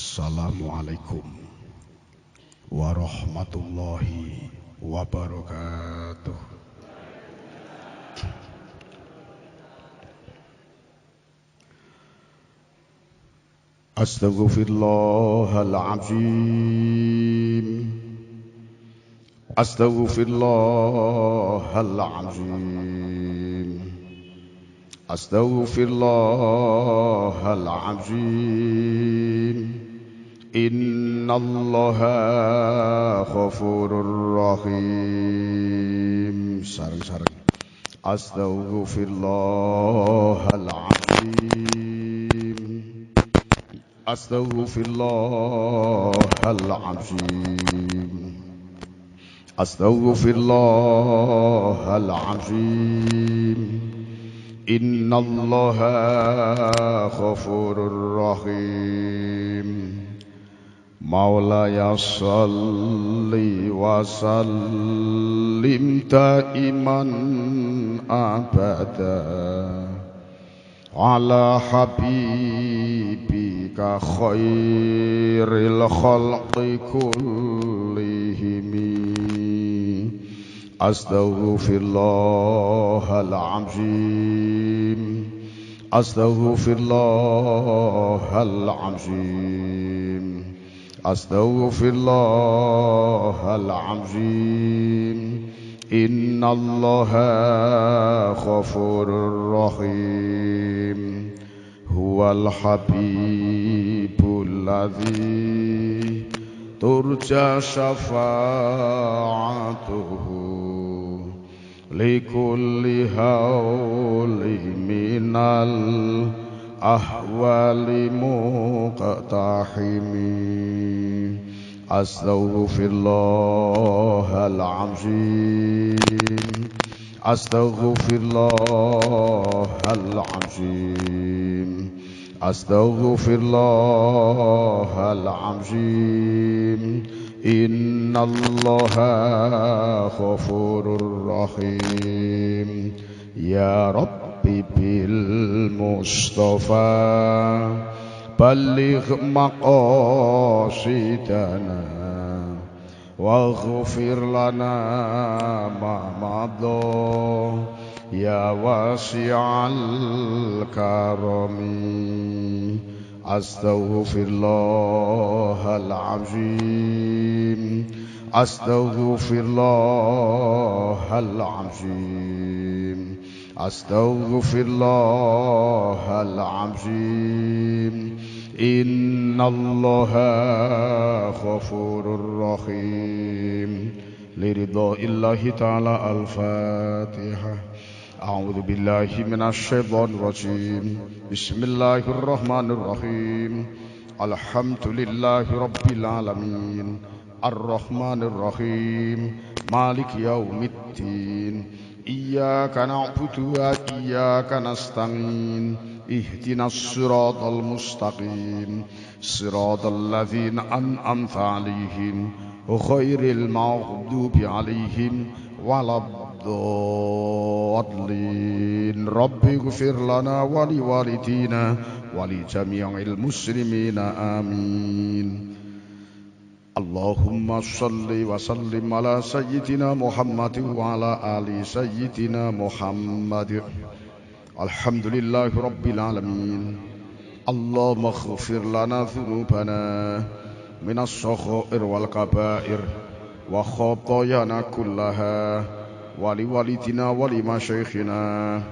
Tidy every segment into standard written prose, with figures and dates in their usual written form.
Assalamualaikum warahmatullahi wabarakatuh. Astaghfirullahaladzim. Astaghfirullahaladzim. Astaghfirullahaladzim. Innallaha ghafurur rahim. Sareng-sareng. Astaghfirullahaladzim. Astaghfirullahaladzim. Astaghfirullahaladzim. Innallaha ghafurur rahim. Maulaya sholli wa sallim daiman abada ala habibika khairil khalqi kullihim. Astaghfirullahaladzim. Astaghfirullahaladzim. Astaghfirullahaladzim. Innallaha ghafurur rahim. Huwal habibul ladzi turja syafa'atuhu likulli hauli minal ahwali muqtahimi. Astaghfirullahaladzim. Astaghfirullahaladzim. Astaghfirullahaladzim. Innallaha ghafurur rahim. Ya Rabbi bil Mustafa balligh maqasidana waghfir lana ma madha ya wasi'al karami. Astaghfirullahaladzim. Astaghfirullahaladzim. Astaghfirullahaladzim. Innallaha ghafurur rahim. Liridha'illahi ta'ala al-Fatihah. A'udzu billahi minasy syaithanir rajim. Bismillahirrahmanirrahim. Alhamdulillahi rabbil alamin. Ar-Rahmanir Rahim. Maliki yaumiddin. Iyyaka na'budu wa iyyaka nasta'in. Ihdinas siratal mustaqim. Siratal ladzina an'amta 'alaihim ghairil maghdubi 'alaihim waladdallin. Rabbighfir lana wa liwalidina wa li jami'il muslimina amin. Allahumma shalli wa sallim ala sayyidina Muhammadin wa ala ali sayyidina Muhammad. Alhamdulillahi rabbil alamin. Allahumma ighfir lana dhunubana minas saghair wal kabair wa khatayana kullaha wa liwalidina wa limasyayikhina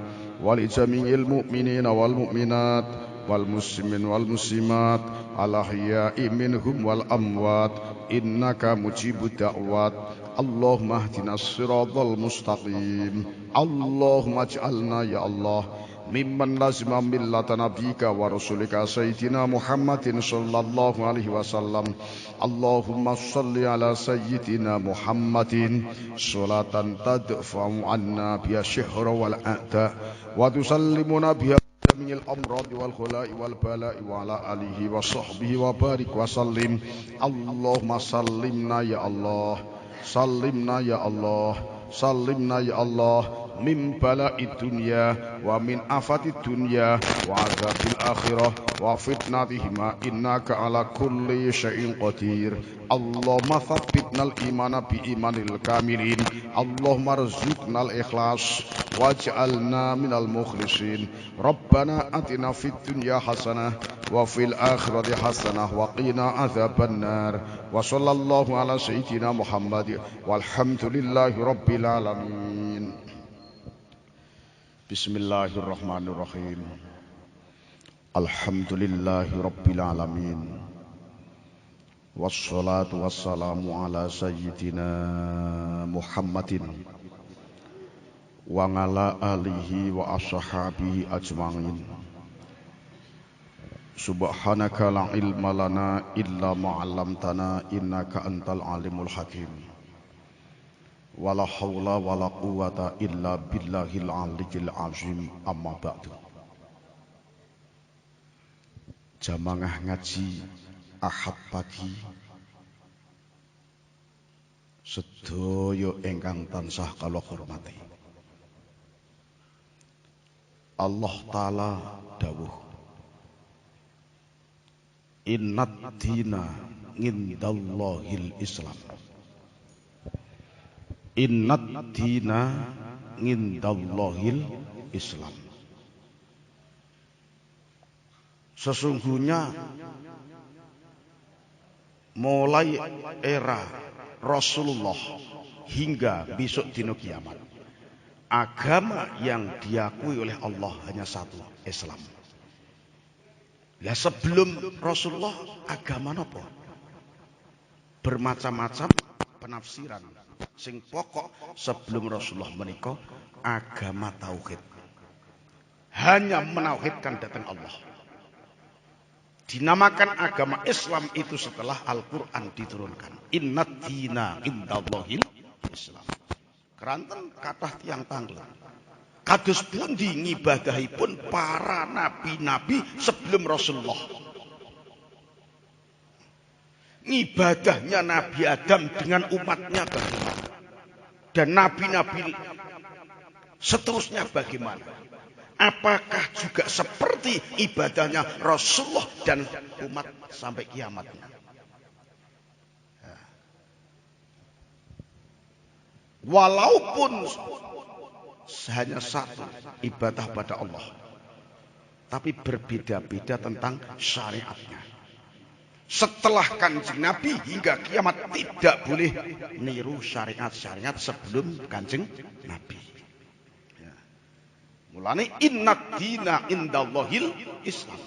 wa li jami'il mu'minina wal mu'minat wal muslimin wal muslimat al ahya'i minhum wal amwat innaka mujibud da'wat. Allahumma ihdinas siratal mustaqim. Allahumma ij'alna ya Allah mimman lazima millata nabiyika wa rasulika sayyidina Muhammadin sallallahu alaihi wasallam. Allahumma shalli ala sayyidina Muhammadin salatan tadfa'u anna biha syihra wal a'da wa tusallimuna biha jami'il amradi wal khula'i wal bala'i wa ala alihi wa sahbihi wa barik wa sallim. Allahumma sallimna ya Allah. Sallimna ya Allah. Sallimna ya Allah min bala'id dunya wa min afatid dunya wa azabil akhirah wa fitnatihima innaka ala kulli syai'in qadir. Allahumma thabbitnal imana bi imanil kamilin. Allahumma rzuqnal ikhlas waj'alna minal mukhlisin. Rabbana atina fid dunya hasanah wa fil akhirati hasanah wa qina adzaban nar. Wa sallallahu ala sayyidina Muhammad walhamdulillahi rabbil alamin. Bismillahirrahmanirrahim. Alhamdulillahi rabbil alamin. Wassalatu wassalamu ala sayyidina Muhammadin wa ala alihi wa ashabihi ajma'in. Subhanaka la ilma lana illa ma 'allamtana innaka antal alimul hakim. Wala haula wala quwata illa billahil aliyyil azim. Amma ba'du. Jamaah ngaji Ahad pagi sedaya ingkang tansah kula hormati. Allah Ta'ala dawuh, innad dina ngindallahil Islam. Innad dina ngindallahil Islam. Sesungguhnya mulai era Rasulullah hingga besok dino kiamat, agama yang diakui oleh Allah hanya satu, Islam. Ya sebelum Rasulullah agama apa? Bermacam-macam penafsiran. Sing pokok sebelum Rasulullah menika agama tauhid. Hanya menauhidkan datang Allah. Dinamakan agama Islam itu setelah Al-Quran diturunkan. Innad dina indallahil Islam. Keranten kathah tiyang tanglet. Kados pundi ngibadahipun para nabi-nabi sebelum Rasulullah. Ngibadahnya Nabi Adam dengan umatnya bagaimana? Dan nabi-nabi seterusnya bagaimana? Apakah juga seperti ibadahnya Rasulullah dan umat sampai kiamatnya? Walaupun hanya satu ibadah pada Allah, tapi berbeda-beda tentang syariatnya. Setelah Kanjeng Nabi hingga kiamat tidak boleh niru syariat-syariat sebelum Kanjeng Nabi. Mulane innad dina indallahil Islam.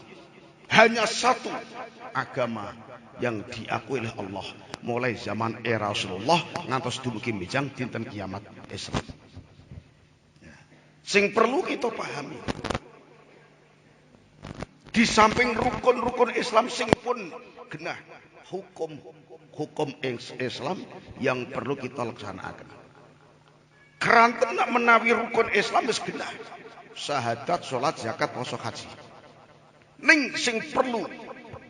Hanya satu agama yang diakui oleh Allah mulai zaman era Rasulullah ngantos dumugi mijang dinten kiamat, Islam. Sing perlu kita pahami, di samping rukun-rukun Islam sing pun genah, hukum Islam yang perlu kita laksanakan. Keranten nak menawi rukun Islam wis genah. Syahadat, sholat, zakat, puasa, haji. Ning sing perlu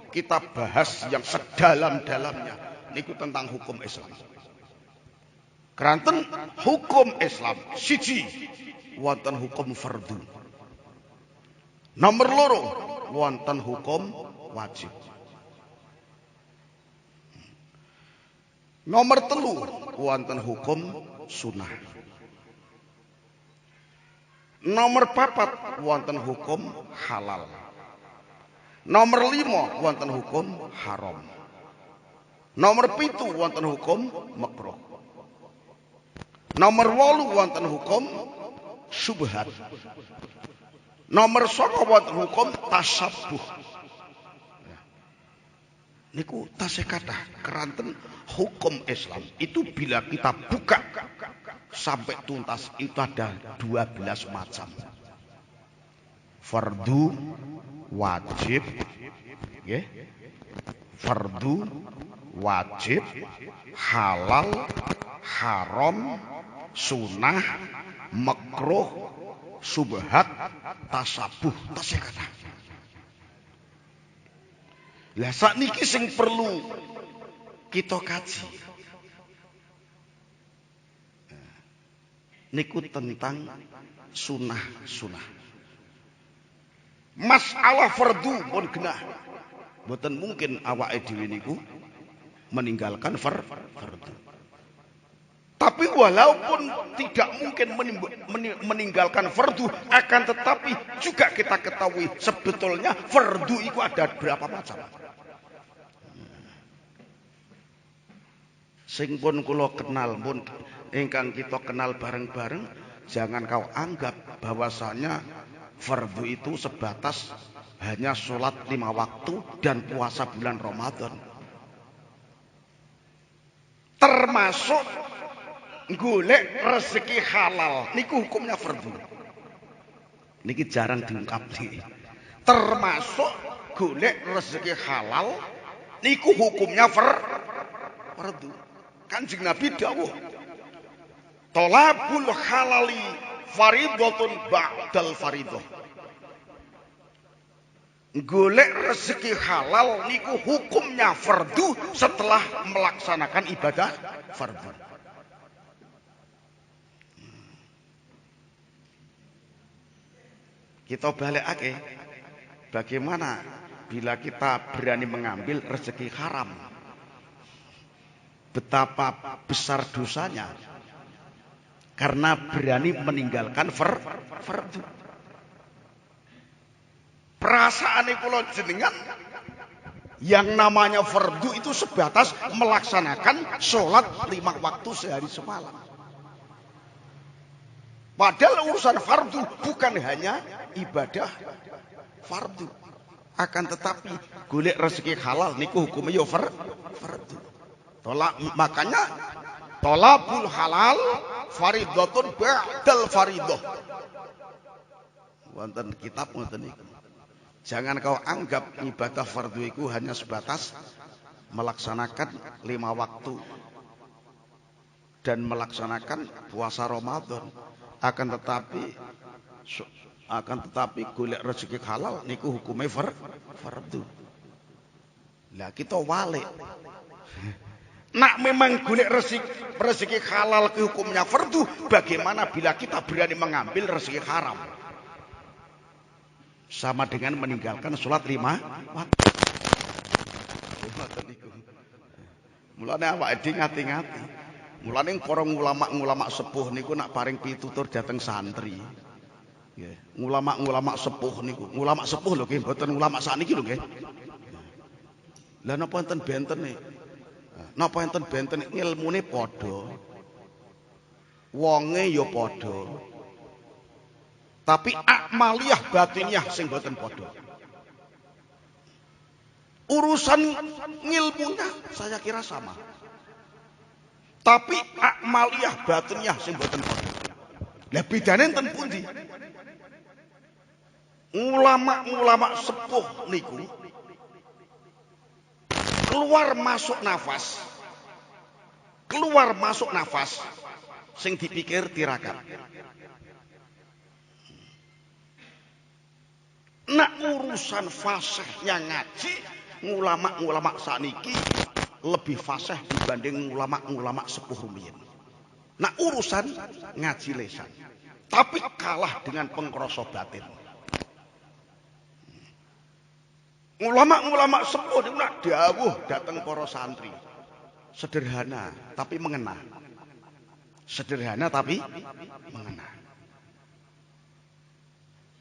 kita bahas yang sedalam-dalamnya niku tentang hukum Islam. Keranten hukum Islam siji wonten hukum fardu. Nomor loro wonten hukum wajib. Nomor telu wonten hukum sunnah. Nomor papat wonten hukum halal. Nomor 5 wonten hukum haram. Nomor 7 wonten hukum makruh. Nomor 8 wonten hukum syubhat. Nomor 9 wonten hukum tasabbuh. Niku tasih kathah keranten hukum Islam itu bila kita buka sampai tuntas itu ada 12 macam. Fardu, wajib, okay. Fardu, wajib, halal, haram, sunnah, makruh, subhat, tasabuh, tasih kathah. Lah sakniki sing perlu kita kaji. niku tentang sunah. Masalah fardu pun genah. Mboten mungkin awake dhewe niku meninggalkan fardu. Tapi walaupun tidak mungkin meninggalkan fardu, akan tetapi juga kita ketahui sebetulnya fardu itu ada berapa macam. Sing pun kula kenal, pun ingkang kita kenal bareng-bareng, jangan kau anggap bahwasanya fardu itu sebatas hanya sholat 5 waktu dan puasa bulan Ramadan. Termasuk golek rezeki halal niku hukumnya fardu. Niki jarang diungkap nih. Termasuk golek rezeki halal niku hukumnya fardu. Kanjeng Nabi dawuh, "Thalabul halali faridatun ba'dal faridah." Golek rezeki halal niku hukumnya fardu setelah melaksanakan ibadah fardu. Kita balikake, bagaimana bila kita berani mengambil rezeki haram? Betapa besar dosanya karena berani meninggalkan fardu. Perasaan kula jenengan yang namanya fardu itu sebatas melaksanakan sholat 5 waktu sehari semalam. Padahal urusan fardu bukan hanya ibadah fardu, akan tetapi golek rezeki halal niku hukumnya fardu. Makanya thalabul halal faridatun ba'dal faridah. Wonten kitab ngoten niku. Jangan kau anggap ibadah fardu itu hanya sebatas melaksanakan 5 waktu dan melaksanakan puasa Ramadan. Akan tetapi golek rezeki halal niku hukumnya fardu. Lah kita walik. Nak memang golek rezeki halal ke hukumnya fardu, bagaimana bila kita berani mengambil rezeki haram? Sama dengan meninggalkan sholat 5 waktu. Mulane awake dhewe ngati-ngati. Mulane para ulama sepuh niku nak paring pitutur dhateng santri. Nggih, ulama sepuh niku, ulama sepuh lho nggih, mboten ulama sakniki lho nggih. Lah napa enten bentene? Napa enten bentene ilmune padha. Wonge ya padha. Tapi akmaliyah batiniyah sing mboten padha. Urusan ngilmunya saya kira sama. Tapi akmaliyah batiniyah sing mboten padha. Lah bedane enten pundi? Ulama sepuh niku keluar masuk nafas sing dipikir tirakat. Nak urusan fasihnya ngaji, ulama sakniki lebih fasih dibanding ulama sepuh rumiyin. Nak urusan ngaji lesan, tapi kalah dengan pengkrasa batin. Ulama sepuh niku nak dawuh dateng para santri. Sederhana tapi mengena. Sederhana tapi mengena.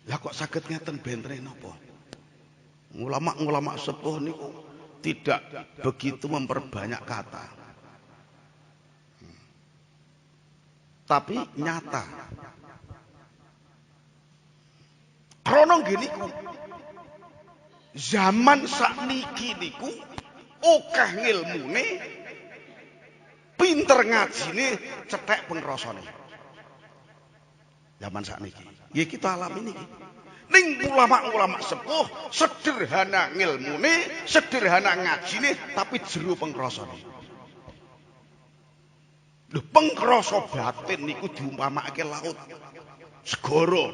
Lah kok saged ngeten bentene napa? Ulama sepuh niku tidak begitu memperbanyak kata. Tapi nyata. Krana ngene niku zaman sakniki niku akeh ngilmune, pinter ngajine, cetek pengrasane. Zaman sakniki. Ya kita alami niki. Ning ulama sepuh sederhana ngilmune, sederhana ngajine, tapi jero pengrasane. Lho pengkrasa batin niku diumpamake laut. Segara.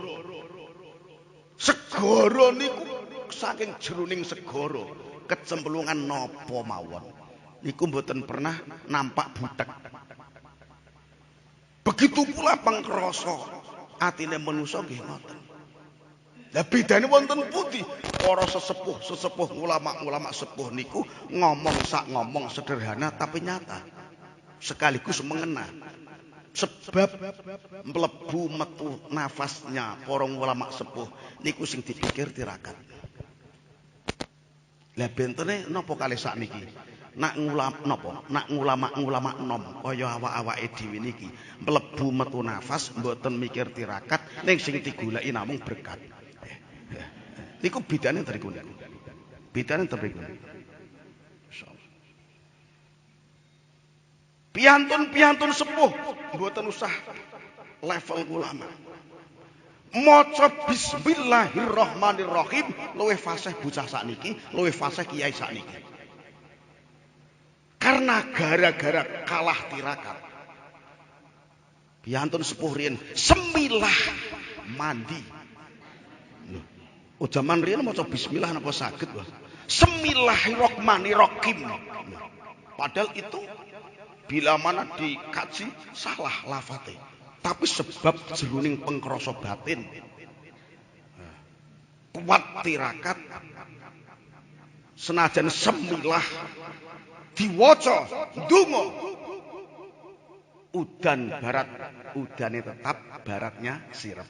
Segara niku saking jeroning segara kecemplungan napa mawon niku mboten pernah nampak butek. Begitu pula pangkrasa atine manusa nggih ngoten. Lah bedane wonten pundi? Para sesepuh ulama sepuh niku ngomong sederhana tapi nyata. Sekaligus mengena. Sebab mlebu metu nafasnya para ulama sepuh niku sing dipikir tirakat. Lah bentene napa kalih sakniki? Nak ulama nom kaya awak-awake dhewe niki mlebu metu nafas mboten mikir tirakat ning sing digoleki namung berkat. Niku bedane mriku niku. Bedane mriku. Piantun sepuh mboten usah level ulama. Maca bismillahirrahmanirrahim luwih fasih bocah sakniki, luwih fasih kiai sakniki. Karena gara-gara kalah tirakat. Piantun sepuh riyen semilah mandi. Oh zaman riyen maca bismillah napa saged wae. Semillahirrahmanirrahim. Padahal itu bila mana dikaji salah lafate. Tapi sebab jeruning pengkrasa batin. Kuat tirakat. Senajan semilah diwaca ndonga. Udan barat, udane tetap, baratnya sirep.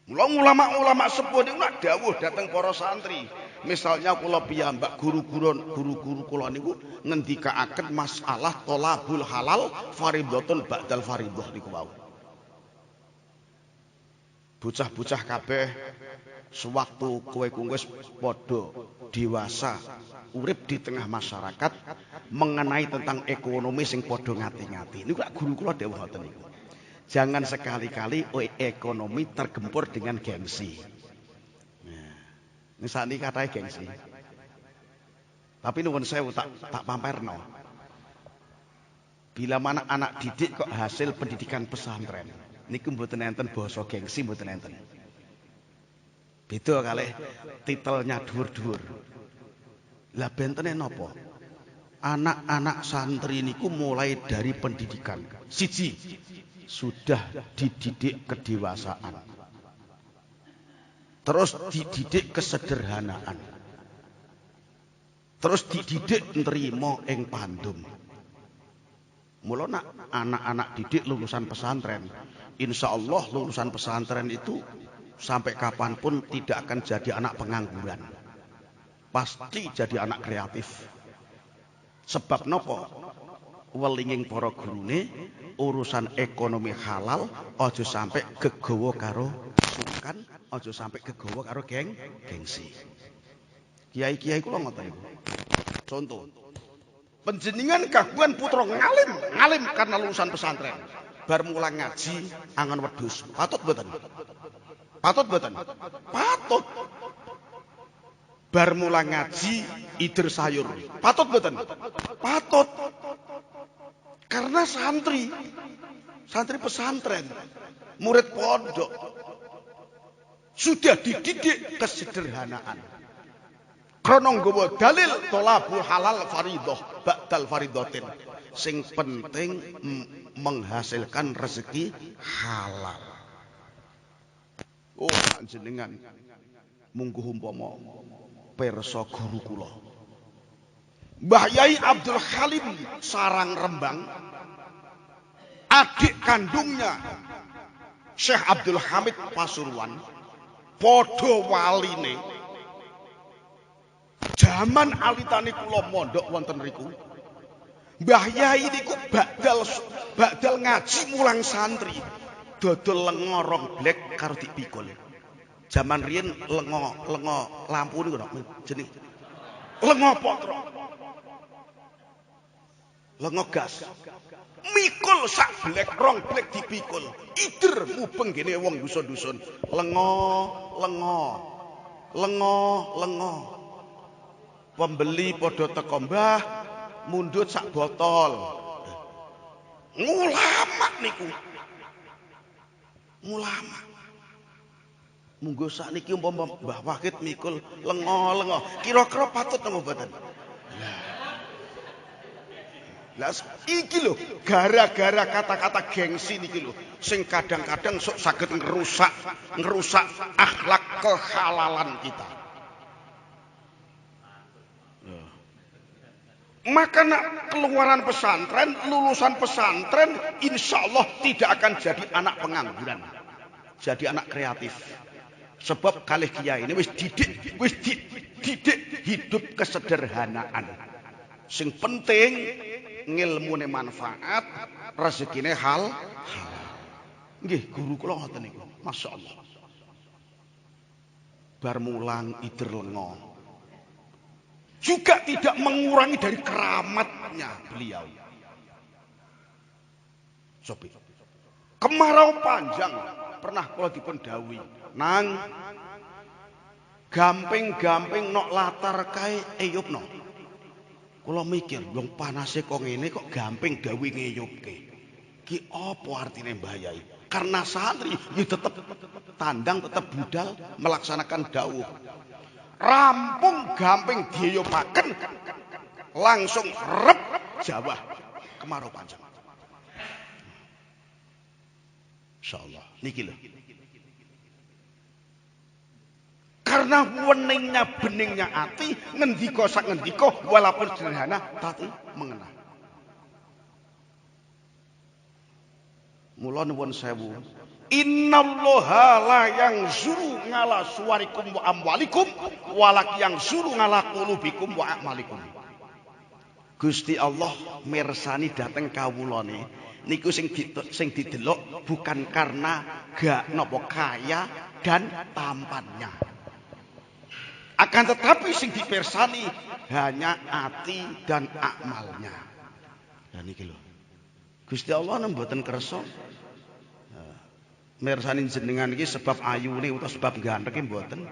Mula ulama-ulama sepuh niku nak dawuh dhateng para santri. Misalnya kula piyambak guru-guru kula niku ngendikaaken masalah thalabul halal fardhatun ba'dal fardhah niku wau. Bocah-bocah kabeh sewaktu kowe wis padha dewasa urip di tengah masyarakat mengenai tentang ekonomi sing padha ngati-ngati. Niku guru kula dawuh ngoten niku. Jangan sekali-kali ekonomi tergempur dengan gengsi. Misalnya katanya gengsi. Tapi nuwun sewu tak pamperno. Bila mana anak didik kok hasil pendidikan pesantren, niku mboten enten basa gengsi mboten enten. Beda kalih titelnya dhuwur-dhuwur. Lah bentene napa? Anak-anak santri niku mulai dari pendidikan. Siji, sudah dididik kedewasaan. Terus dididik kesederhanaan. Terus dididik nerima ing pandum. Mula nak anak-anak didik lulusan pesantren, insya Allah lulusan pesantren itu sampai kapanpun tidak akan jadi anak pengangguran. Pasti jadi anak kreatif. Sebab nopo? Welinging para gurune urusan ekonomi halal aja sampai gegawa karo sukan, aja sampai gegawa karo gengsi. Kiai-kiai kula ngoten niku. Contoh. Panjenengan kagungan putra ngalim karena lulusan pesantren. Bar mulang ngaji angan wedhus. Patut mboten? Patut mboten? Patut. Bar mulang ngaji ider sayur. Patut mboten? Patut. Karena santri pesantren, murid pondok sudah dididik kesederhanaan. Krana nggawa dalil thalabul halal fardhah ba'dal fardhatin. Sing penting menghasilkan rezeki halal. Oh panjenengan mungguh umpama pirsa guru kula. Mbah Yai Abdul Halim Sarang Rembang, adik kandungnya Syekh Abdul Hamid Pasuruan, podo waline. Zaman alitane kula mondok wonten riku, Mbah Yai niku bakdal ngaji mulang santri, dodol lenga rong blek karo dipikul. Zaman riyen lenga lampu niku jeneng lenga potro. Lenga gas. Mikul sak blek rong blek dipikul. Ider mubeng gene wong dusun-dusun. Lenga. Pembeli padha teko, Mbah, mundhut sak botol. Ngulama niku. Ngulama. Munggo sakniki umpama Mbah Wahid mikul lenga. Kira-kira patut napa mboten? Lah iki lho, gara-gara kata-kata gengsi niki lho, sing kadang-kadang sok saged ngerusak akhlak kehalalan kita. Maka nak keluaran pesantren, lulusan pesantren, insya Allah tidak akan jadi anak pengangguran, jadi anak kreatif. Sebab kalih kiai ini wis dididik hidup kesederhanaan. Sing penting ngilmune manfaat, rezekine halal. Nggih, guru kula ngoten niku. Masyaallah. Bar mulang ider lenga. Juga tidak mengurangi dari keramatnya beliau. Sopi. Kemarau panjang pernah kula dipun dawuhi, nang gamping-gamping nok latar kae eyupno. Kula mikir, wong panase kok ngene kok gamping dawuhi ngeyupke. Ki apa artine mbayai? Karena santri ya tetap tandang, tetap budal melaksanakan dawuh. Rampung gamping diyopaken langsung rep Jawa kemarau panjang. Insyaallah niki lho. Karena weningnya beningnya ati, ngendika sak ngendika walaupun sederhana tapi mengena. Mula nuwun sewu. Innallaha la yanzuru ngala suwarikum wa amwalikum walak yanzuru ngala qulubikum wa a'malikum. Gusti Allah mirsani dhateng kawulane niku sing didelok bukan karena gak napa kaya dan tampannya. Akan tetapi sing dipirsani hanya ati dan amalnya. Lah niki lho. Gusti Allah mboten kersa mirsani jenengan iki sebab ayune utawa sebab gantenge mboten,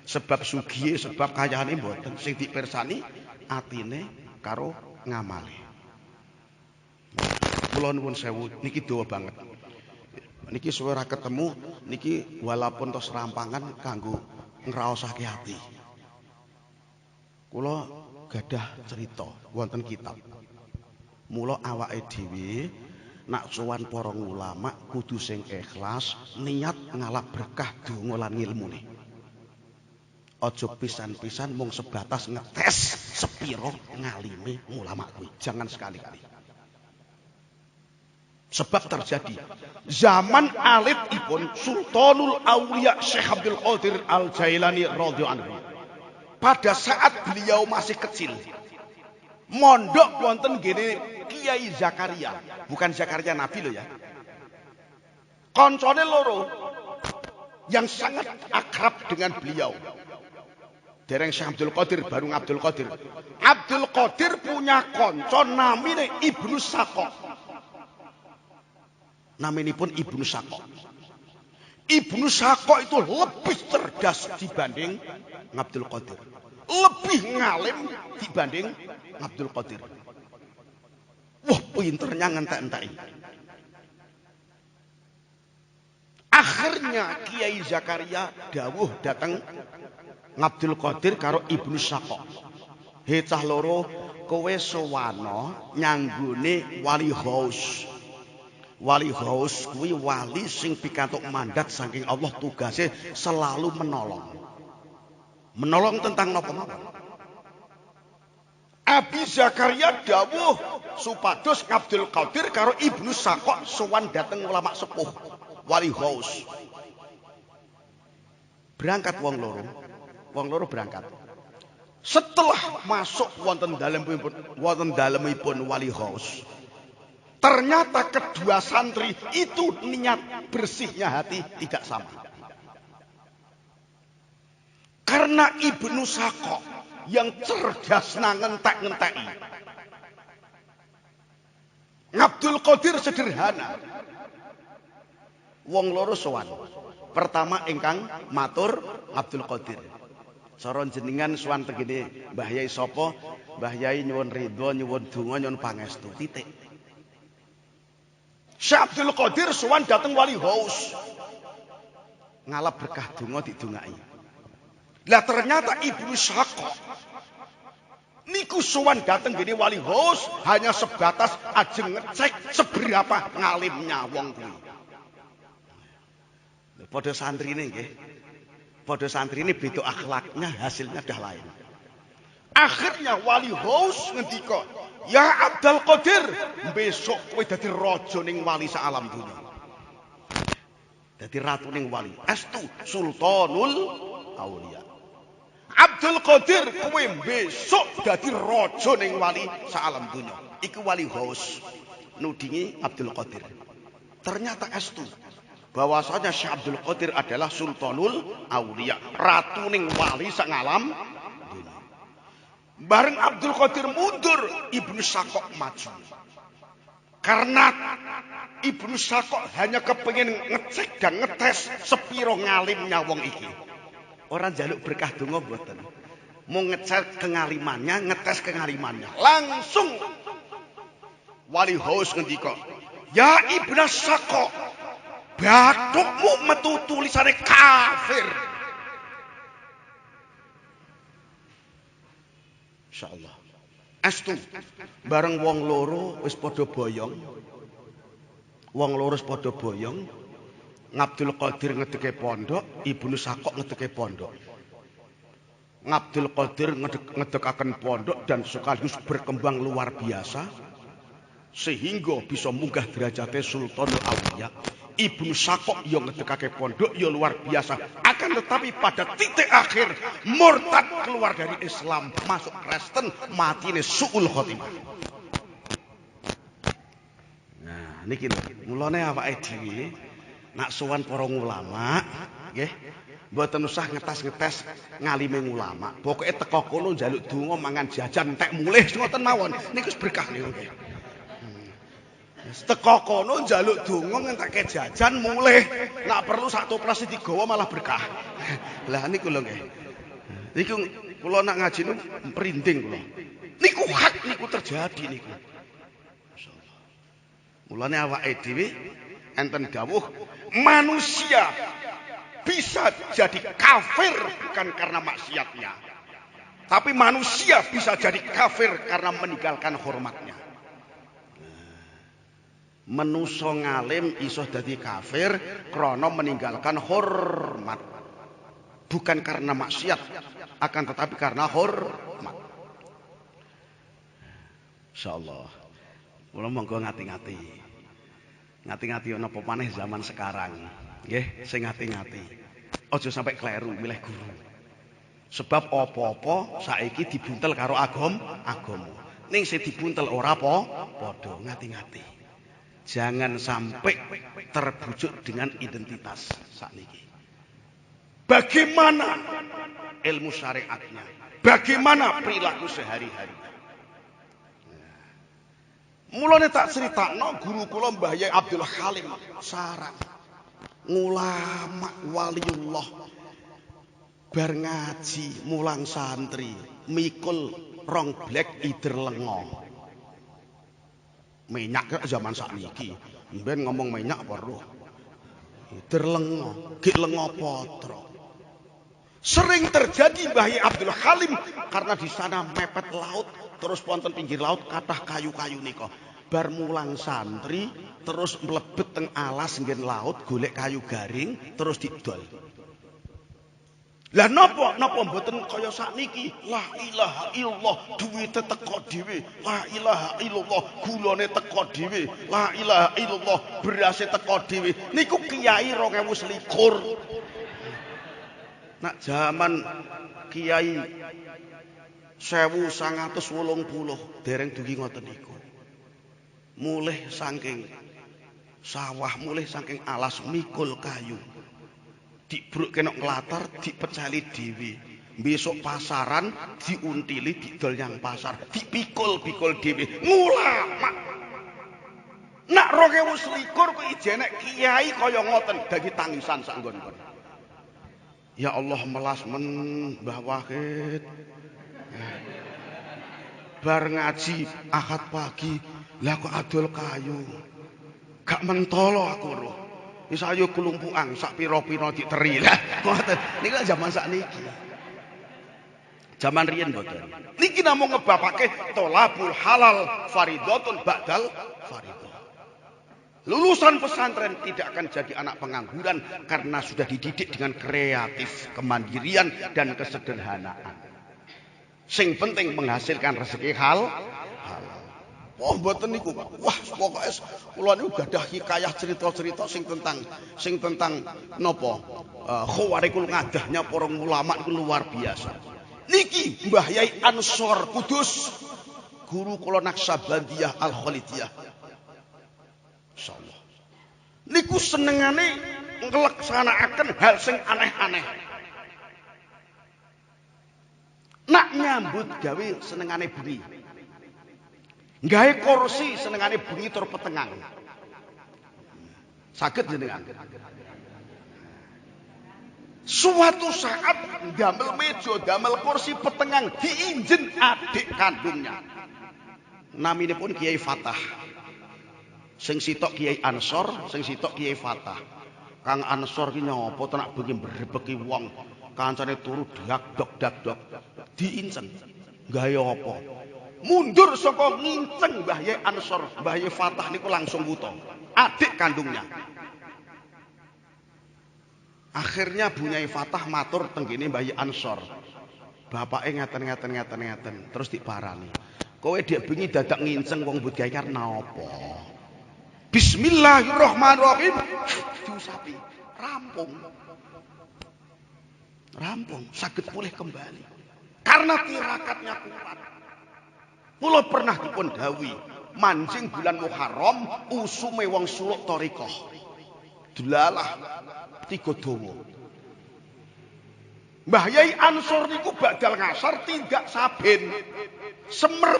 sebab sugihe, sebab kayaane mboten. Sing dipirsani atine karo ngamale. Kula nuwun sewu niki dawa banget. Niki suwe ra ketemu niki walaupun tos rampangan kanggo ngraosake ati. Kula gadah cerita wonten kitab. Mula awake dhewe nak sowan para ulama kudu sing ikhlas, niat ngalap berkah donga lan ngilmune. Aja pisan-pisan mung sebatas ngetes sepiro ngalime ulama kuwi. Jangan sekali-kali. Sebab terjadi zaman alitipun Sultanul Auliya Syekh Abdul Qadir Al-Jailani radhiyallahu anhu. Pada saat beliau masih kecil, mondok wonten gene Kiai Zakaria, bukan Zakaria Nabi loh ya. Koncone loro yang sangat akrab dengan beliau. Dereng Syekh Abdul Qadir, baru Abdul Qadir. Abdul Qadir punya konco namine Ibnu Saqo. Naminipun Ibnu Saqo. Ibnu Saqo itu lebih cerdas dibanding Abdul Qadir. Lebih ngalim dibanding Abdul Qadir. Wah, pinternya ngentek-entek. Akhirnya Kiai Zakaria dawuh datang Abdul Qadir karo Ibnu Saqo. He cah loro, kowe sowana nyanggone wali ghaus. Wali ghaus kuwi wali sing pikantuk mandat saking Allah, tugase selalu menolong. Menolong tentang napa-napa. Abi Zakaria dawuh supados Abdul Qadir karo Ibnu Saqo sowan dateng ulama sepuh wali ghaus. Berangkat wong loro berangkat. Setelah masuk wonten dalemipun wali ghaus, ternyata kedua santri itu niat bersihnya hati tidak sama. Karena Ibnu Saqo yang cerdas ngentek-ngenteki, Abdul Qadir sederhana. Wong loro sowan. Pertama ingkang matur Abdul Qadir. Cara jenengan sowan tegene Mbah Yai sapa? Mbah Yai nyuwun ridho, nyuwun donga, nyuwun pangestu. Titik. Syekh Abdul Qadir sowan dateng wali ghaus. Ngalap berkah donga didongaki. Lah ternyata Ibnu Saqo Niku sowan dateng gini wali Ghaus hanya sebatas ajeng ngecek seberapa ngalimnya wong kuwi. Padha santrine nggih. Padha santrine beda akhlaknya, hasilnya dah lain. Akhirnya wali Ghaus ngendika, "Ya Abdul Qadir, besok kowe dadi raja ning wali sak alam dunya." Dadi ratu ning wali, astu sultanul auliya. Abdul Qadir, kowe besok dadi raja ning wali sak alam dunya. Iku wali Ghaus nudingi Abdul Qadir. Ternyata astu bahwasanya Syekh Abdul Qadir adalah sultanul auliya, ratu ning wali sak alam dunya. Bareng Abdul Qadir mundur, Ibnu Sakok maju. Karena Ibnu Sakok hanya kepengin ngecek dan ngetes sepiro ngalimnya wong iki. Orang jaluk berkah donga mboten. Mau ngecek kengalimannya, ngetes kengalimannya. Langsung wali Ghaus ngendika, "Ya Ibnu Sakok, bathukmu metu tulisane kafir." Insyaallah. Astu bareng wong loro wis padha boyong. Wong loro wis padha boyong. Ngabdul Qadir ngedeke pondok, Ibnu Sakok ngedeke pondok. Ngabdul Qadir ngedekaken pondok dan sekaligus berkembang luar biasa sehingga bisa munggah derajate Sultanul Auliya. Ibnu Sakok yang ngedekake pondok ya luar biasa. Akan tetapi pada titik akhir murtad, keluar dari Islam, masuk Kristen, matine suul khotimah. Nah, niki mulane awake dhewe nak sowan para ulama, nggih, mboten usah ngetes-ngetes ngalime ulama. Pokoke teko kono njaluk donga mangan jajan entek mulih ngoten mawon. Niku berkah niku nggih. Teko kono njaluk donga ngentekke jajan mulih. Nak perlu sak toples digawa malah berkah. Lah niku lho nggih. Niku kula nak ngaji niku merinding kula. Niku hak niku terjadi niku. Masyaallah. Mulane awake dhewe enten dawuh manusia bisa jadi kafir bukan karena maksiatnya. Tapi manusia bisa jadi kafir karena meninggalkan hormatnya. Menuso ngalim iso dadi kafir krana meninggalkan hormat. Bukan karena maksiat, akan tetapi karena hormat. Insyaallah. Kula monggo ngati-ngati. Ngati-ngati ana apa maneh zaman sekarang. Nggih, sing ngati-ngati. Aja sampai kleru milih guru. Sebab apa-apa saiki dibuntel karo agama. Ning sing dibuntel ora padha, ngati-ngati. Jangan sampai terbujuk dengan identitas sakniki. Bagaimana ilmu syariatnya? Bagaimana perilaku sehari-hari? Mulane tak critakno guru kula Mbah Yai Abdul Halim Sarang. Ulama waliullah bar ngaji mulang santri mikul rong blek ider lengo. Minyak zaman sakniki. Mben ngomong minyak perlu. Ider lengo, gek lengo potro. Sering terjadi Mbah Yai Abdul Halim karena di sana mepet laut, terus wonten pinggir laut kathah kayu-kayu nika. Bar mulang santri terus mlebet teng alas nggen laut golek kayu garing terus didol. Lah napa mboten kaya sakniki? La ilaha illallah duwite teko dhewe. La ilaha illallah gulane teko dhewe. La ilaha illallah berase teko dhewe. Niku kiai 2021. Nak zaman kiai 1980 dereng dugi ngoten niku. Mulih saking sawah, mulih saking alas mikul kayu. Dibruk kenok nglatar, dipecali dhewe. Besok pasaran diuntili didol yang pasar, dipikul-pikul dhewe. Ngulama. Nak 2021 kuwi ijenek kiai kaya ngoten dadi tangisan sak nggon-nggon. Ya Allah melas men Mbah Wahid. Bar ngaji Ahad pagi, lah kok adol kayu. Gak mentolo aku lho. Wis ayo kelumpukan sak pira-pira diteri lah. Ngoten. Niku zaman sakniki. Zaman riyen mboten. Niki namung ngebapake tolabul halal faridatun ba'dal faridah. Lulusan pesantren tidak akan jadi anak pengangguran karena sudah dididik dengan kreatif, kemandirian dan kesederhanaan. Sing penting menghasilkan rezeki halal. Oh mboten niku Pak. Wah pokoke kula niku gadah hikayah cerita-cerita sing tentang napa? Khawarikul ngadahnya para ulama niku luar biasa. Niki Mbah Yai Ansor Kudus, guru kula Naksabandiyah Al-Khalidiyah. Insyaallah. Niku senengane ngleksanakaken hal sing aneh-aneh. Nak nyambut gawe senengane bengi. Gawe kursi senengane bengi tur petengang. Saged jenengan. Suatu saat damel meja, damel kursi petengang diinjen adik kandungnya. Naminipun Kiai Fatah. Sing sitok Kiai Ansor, sing sitok Kiai Fatah. Kang Ansor ki nyapa to nak bengi mbrebeki wong, kancane turu dak-dok. Diincen. Gawe apa? Mundur saka nginceng Mbah Yai Ansor, Mbah Yai Fatah niku langsung wuta. Adik kandungnya. Akhirnya Bu Yai Fatah matur tenggene Mbah Yai Ansor. Bapake ngeten. Terus diparani. Kowe dek bengi dadak nginceng wong mbut gawe karena apa? Bismillahirrahmanirrahim. Diusapi. Rampung. Saged pulih kembali. Karena tirakatnya kuat. Kula pernah dipun dawuhi, mancing bulan Muharram usume wong suluk thariqah. Delalah tiga dawa. Mbah Yai Ansor niku badal ngasar tindak saben. Semer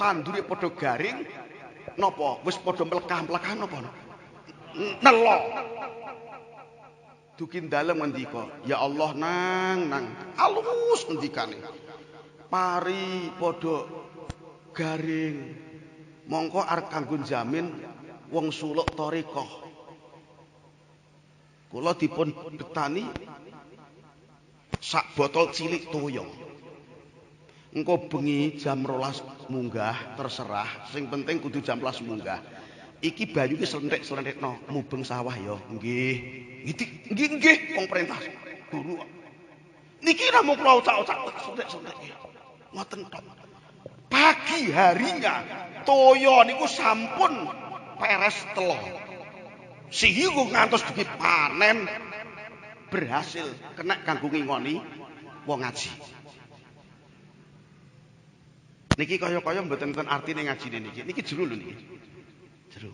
tandure padha garing napa wis padha mlekah-mlekah napa? Nelo. Dugi dalem ngendika, ya Allah nang alus ngendikane. Pari padha garing mongko arep kanggo jamin wong suluk thariqah. Kula dipun betani sak botol cilik toya. Engko bengi jam 12 munggah terserah, sing penting kudu jam 12 munggah. Iki banyu ki slenthek-slenthekno mubeng sawah ya. Nggih. Nggih wong perintah guru. Niki namung kula ucap-ucap slenthek-slenthek. Ngoten tok. Pagi harinya toya niku sampun peres telo. Sehingga ngantos dugi panen berhasil kena kanggo ngingoni wong ngaji. Niki kaya-kaya mboten enten artine ngajine niki. Niki jero lho niki. Jero.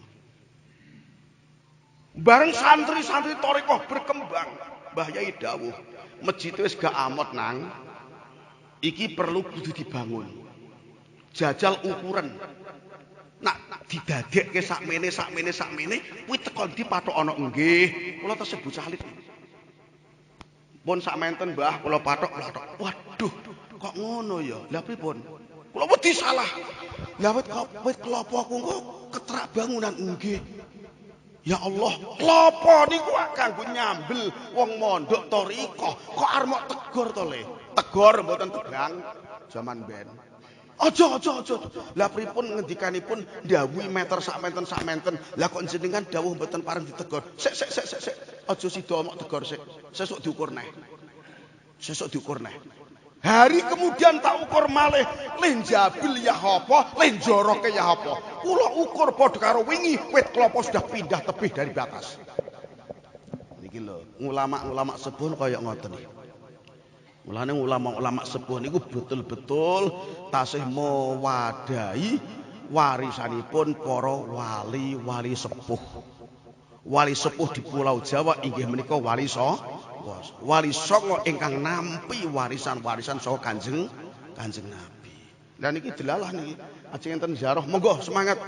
Bareng santri-santri thariqah berkembang, Mbah Yai dawuh, masjid wis gak amot nang. Iki perlu kudu dibangun. Jajal ukuran. Nak didadekke sakmene kuwi teko ndi pathok ana nggih. Kula tersebut salit. Pun sakmenten Mbah kula pathok. Waduh, kok ngono ya? Lah pripun? Kula wedi salah. Lah wit klopo ku ketrak bangunan nggih. Ya Allah, klopo niku kanggo nyambel wong mondok thariqah. Kok arep mok tegor to le? Tegor mboten tegang zaman ben. Aja. Lah pripun ngendikanipun dawuhi meter sak menten. Lah kok jenengan dawuh mboten pareng ditegur. Sik. Aja sida mok tegor sik. Sesuk diukur neh. Hari kemudian tak ukur malih, leh jabil ya apa, leh joroke ya apa. Kula ukur padha karo wingi, wit klapa sudah pindah tebih dari batas. Niki lho, ulama-ulama sepuh kaya ngoten iki. Mulane ulama-ulama sepuh niku betul-betul tasih mewadahi warisanipun para wali-wali sepuh. Wali sepuh di Pulau Jawa inggih menika Wali Songo ingkang nampi warisan-warisan saka Kanjeng Nabi. Lah niki delalah niki ajeng enten ziarah, monggo semangat.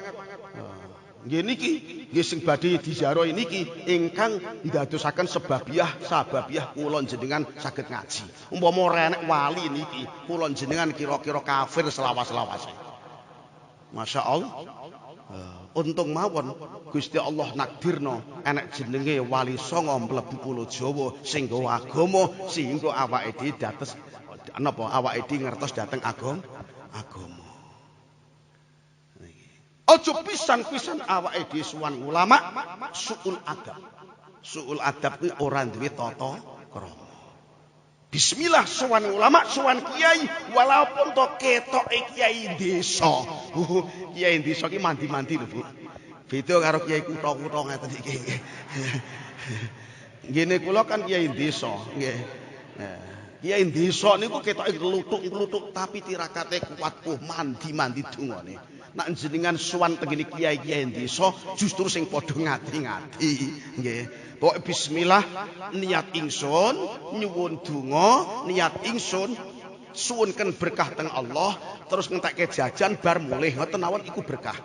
Nggih niki nggih sing badhe diziarah niki ingkang ndadosaken sababiyah kula jenengan saged ngaji. Umpama renek wali niki kula jenengan kira-kira kafir selawas-lawase. Masya Allah. Untung mawon Gusti Allah nakdirno enek jenenge Wali Songo mlebu Pulau Jawa sing nggawa agama sehingga awake dhewe dados napa awake dhewe ngertos dhateng agama. Aja pisan-pisan awake dhewe sowan ulama suul adab. Suul adab kuwi ora duwe tata krama. Bismillah sowan ulama, sowan kiai, walaupun to ketoke kiai desa. Kiai desa ki mandi-mandi lho, Bu. Beda karo kiai kutha-kutha ngeten iki. Ngene kula kan kiai desa, nggih. Kiai desa niku ketoke glutuk-glutuk tapi tirakate kuat mandi-mandi dungane. Nak jenengan sowan tengene kiai-kiai desa justru sing padha ngati-ngati, nggih. Pokoke bismillah niat ingsun nyuwun donga, niat ingsun suwunken berkah teng Allah, terus ngentekke jajan bar mulih ngoten mawon iku berkah.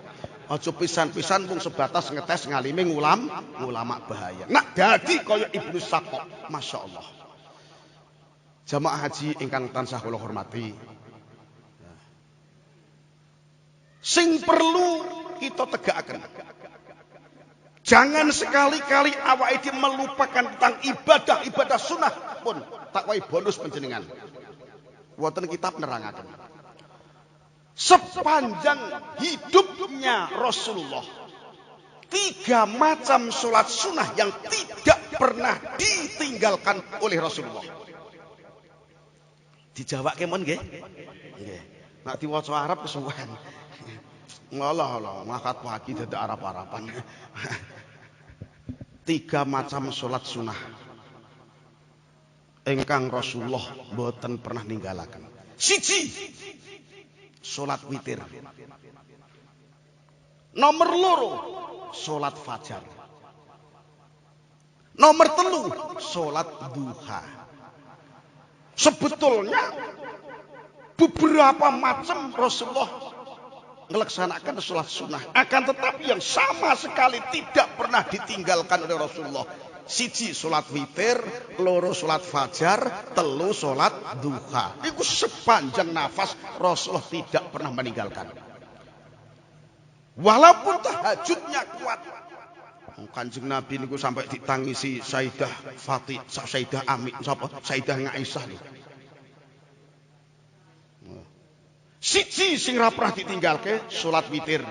Aja pisan-pisan mung sebatas ngetes ngalime ulama bahaya. Nak dadi kaya Ibnu Sakok, masyaallah. Jamaah haji ingkang tansah kula hormati. Sing perlu kita tegakaken. Jangan sekali-kali awake dhewe melupakan tentang ibadah sunnah pun tak wae bonus panjenengan. Wonten kitab nerangaken. Sepanjang hidupnya Rasulullah, 3 macam sholat sunnah yang tidak pernah ditinggalkan oleh Rasulullah. Dijawabke mon nggih? Nggih. Nek diwaca Arab kesuwen. Allah ngangkat pagi dadak Arab-Araban. 3 macam sholat sunnah ingkang Rasulullah mboten pernah ninggalaken. 1 sholat witir. Nomor 2 sholat fajar. Nomor 3 sholat duha. Sebetulnya beberapa macam Rasulullah melaksanakan sholat sunnah, akan tetapi yang sama sekali tidak pernah ditinggalkan oleh Rasulullah. 1 sholat witir, 2 sholat fajar, 3 sholat duha. Itu sepanjang nafas Rasulullah tidak pernah meninggalkan. Walaupun tahajudnya kuat, Kanjeng Nabi niku sampai ditangisi Sayyidah Fatimah, Sayyidah Amin, Sayyidah Aisyah niku. 1 sing ra pernah ditinggalke salat witir.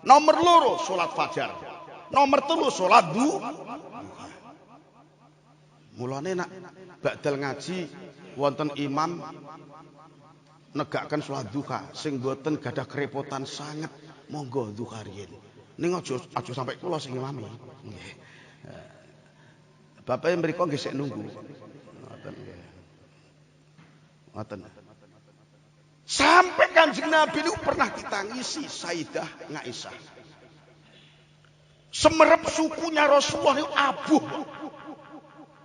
Nomor 2 salat fajar. Nomor 3 salat duha. Mulane nak badal ngaji wonten imam negakkan salat duha sing mboten gadah kerepotan sangat, monggo duha riyin. Ning aja sampai kula sing imami. Nggih. Bapak mriko nggih sik nunggu. Ngoten nggih. Ngoten. Sampai Kanjeng Nabi itu pernah ditangisi Sayyidah Aisyah. Semerep sukunya Rasulullah itu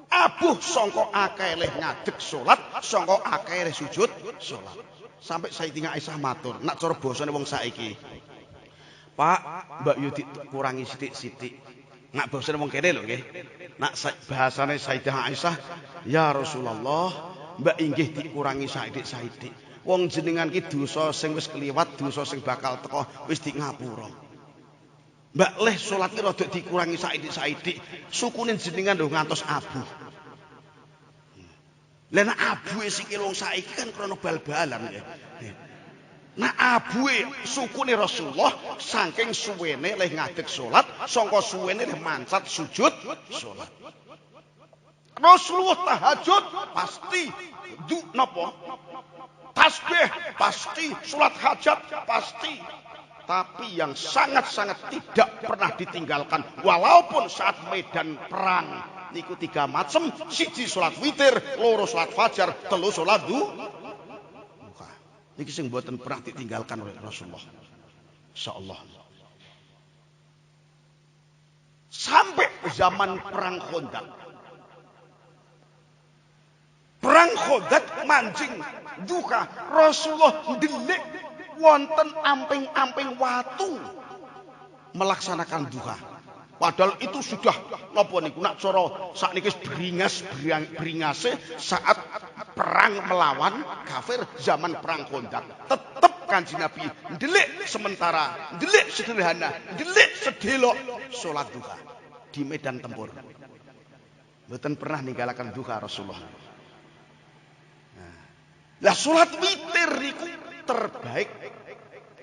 abuh sangka akeh leh ngadeg salat, sangka akeh leh sujud salat. Sampai Sayyidah Aisyah matur, nak cara basane wong saiki. Pak, Mbak Yudi kurangi sithik-sithik. Nak basane wong kene lho nggih. Nak bahasane Sayyidah Aisyah, ya Rasulullah, Mbak inggih dikurangi sithik-sithik. Wong jenengan ki dosa sing wis kliwat, dosa sing bakal teko wis di ngapura. Mbak leh salate rada dikurangi saidik-saidik, sukune jenengan lho ngantos abuh. Lah nek abuhe sikil wong saiki kan krana bal-balan ya. Nah abuhe sukune Rasulullah saking suwene leh ngadeg salat, sangka suwene leh mancat sujud salat. Rasulullah tahajud pasti napa? Tasbih pasti, sholat hajat pasti. Tapi yang sangat-sangat tidak pernah ditinggalkan, walaupun saat medan perang niku 3 macam, 1 sholat witir, 2 sholat fajar, 3 sholat duha. Niki sing mboten pernah ditinggalkan oleh Rasulullah. Insyaallah. Sampai zaman perang Khandaq. Perang Khandaq mancing duka Rasulullah ndelik wonten amping-amping watu melaksanakan duha. Padahal itu sudah napa niku nak cara sakniki bringase saat perang melawan kafir zaman perang Khandaq. Tetep Kanjeng Nabi ndelik sementara, ndelik sederhana, ndelik sedelok salat duha di medan tempur. Mboten pernah ninggalaken duha Rasulullah. Lah salat witir niku terbaik